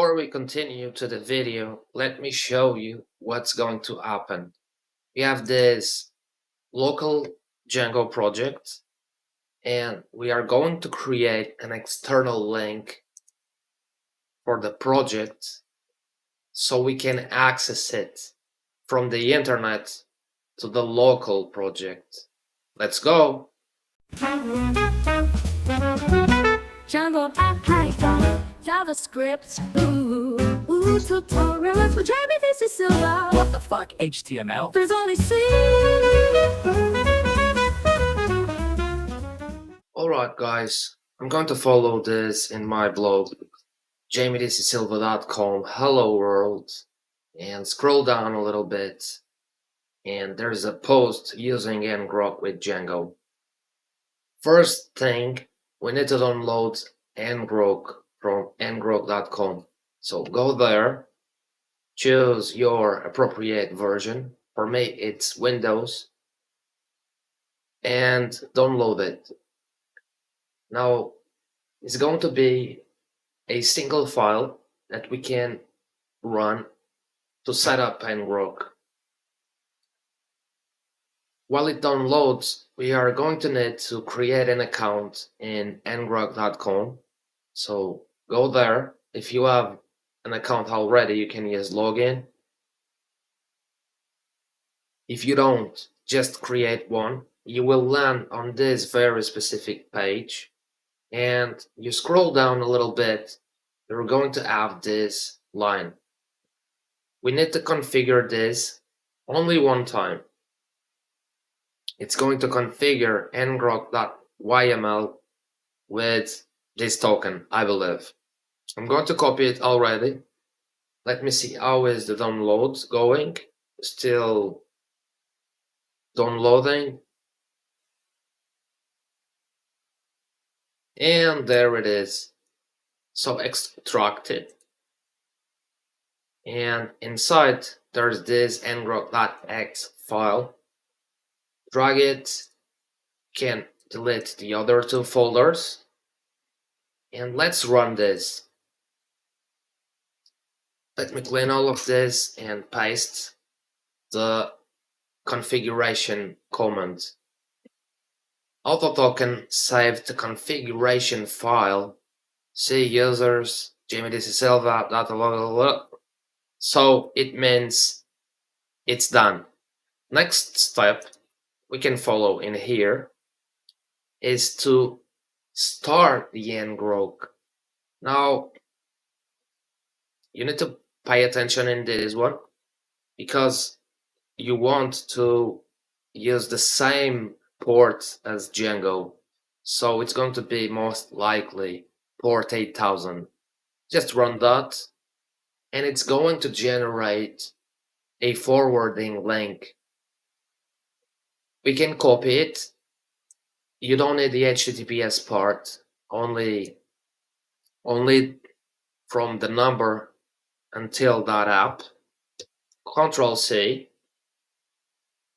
Before we continue to the video, let me show you what's going to happen. We have this local Django project, and we are going to create an external link for the project so we can access it from the internet to the local project. Let's go! Django, Python, JavaScript, tutorials with Jamie, this is Silva. What the fuck, HTML? There's only C. Alright guys, I'm going to follow this in my blog, jamiethisissilva.com, hello world, and scroll down a little bit, and there's a post using Ngrok with Django. First thing, we need to download Ngrok from ngrok.com. So go there, choose your appropriate version. For me, it's Windows, and download it. Now, it's going to be a single file that we can run to set up Ngrok. While it downloads, we are going to need to create an account in ngrok.com. So go there. If you have an account already, you can use login. If you don't, just create one. You will land on this very specific page, and you scroll down a little bit, you're going to have this line. We need to configure this only one time. It's going to configure ngrok.yml with this token, I believe. I'm going to copy it already. Let me see how is the download going. Still downloading. And there it is. So extract it. And inside there's this ngrok.x file. Drag it, can delete the other two folders, and let's run this. Let me clean all of this and paste the configuration command. Auto token saved the configuration file. See users, Jamie, this is Silva, blah, blah, blah, blah. So it means it's done. Next step we can follow in here is to start the Ngrok. Now you need to pay attention in this one because you want to use the same port as Django, so it's going to be most likely port 8000. Just run that and it's going to generate a forwarding link. We can copy it. You don't need the HTTPS part, only from the number until that app. Control C,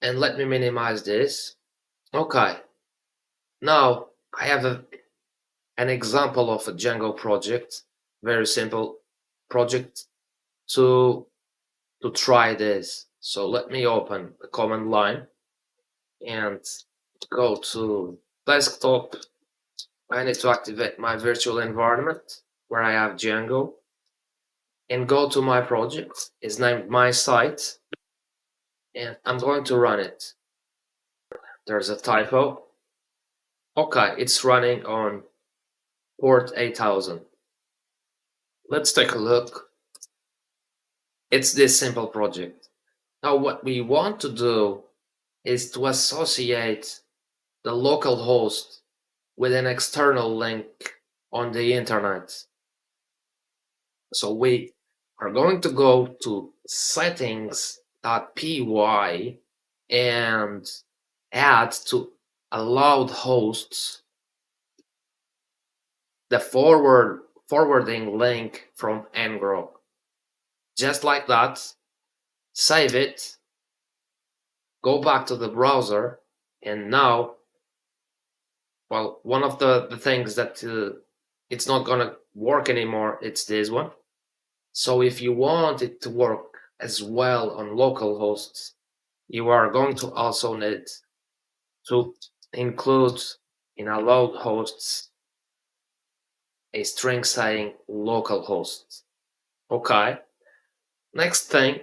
and let me minimize this. Okay, now I have an example of a Django project, very simple project to try this. So let me open the command line and go to desktop. I need to activate my virtual environment where I have Django and go to my project. It's named my site and I'm going to run it. There's a typo. Okay, it's running on port 8000. Let's take a look. It's this simple project. Now what we want to do is to associate the local host with an external link on the internet. So we are going to go to settings.py and add to allowed hosts the forwarding link from Ngrok. Just like that, save it, go back to the browser, and now, well, one of the things that it's not gonna work anymore, it's this one. So if you want it to work as well on localhosts, you are going to also need to include in allowed hosts a string saying localhost. Okay. Next thing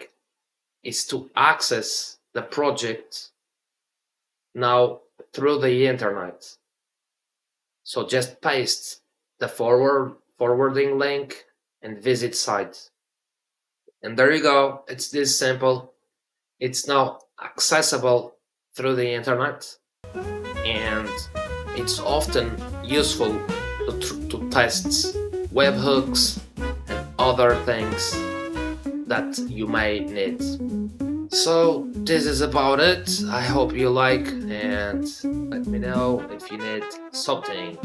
is to access the project now through the internet. So just paste the forwarding link and visit site. And there you go. It's this simple. It's now accessible through the internet, and it's often useful to test webhooks and other things that you may need. So this is about it. I hope you like, and let me know if you need something.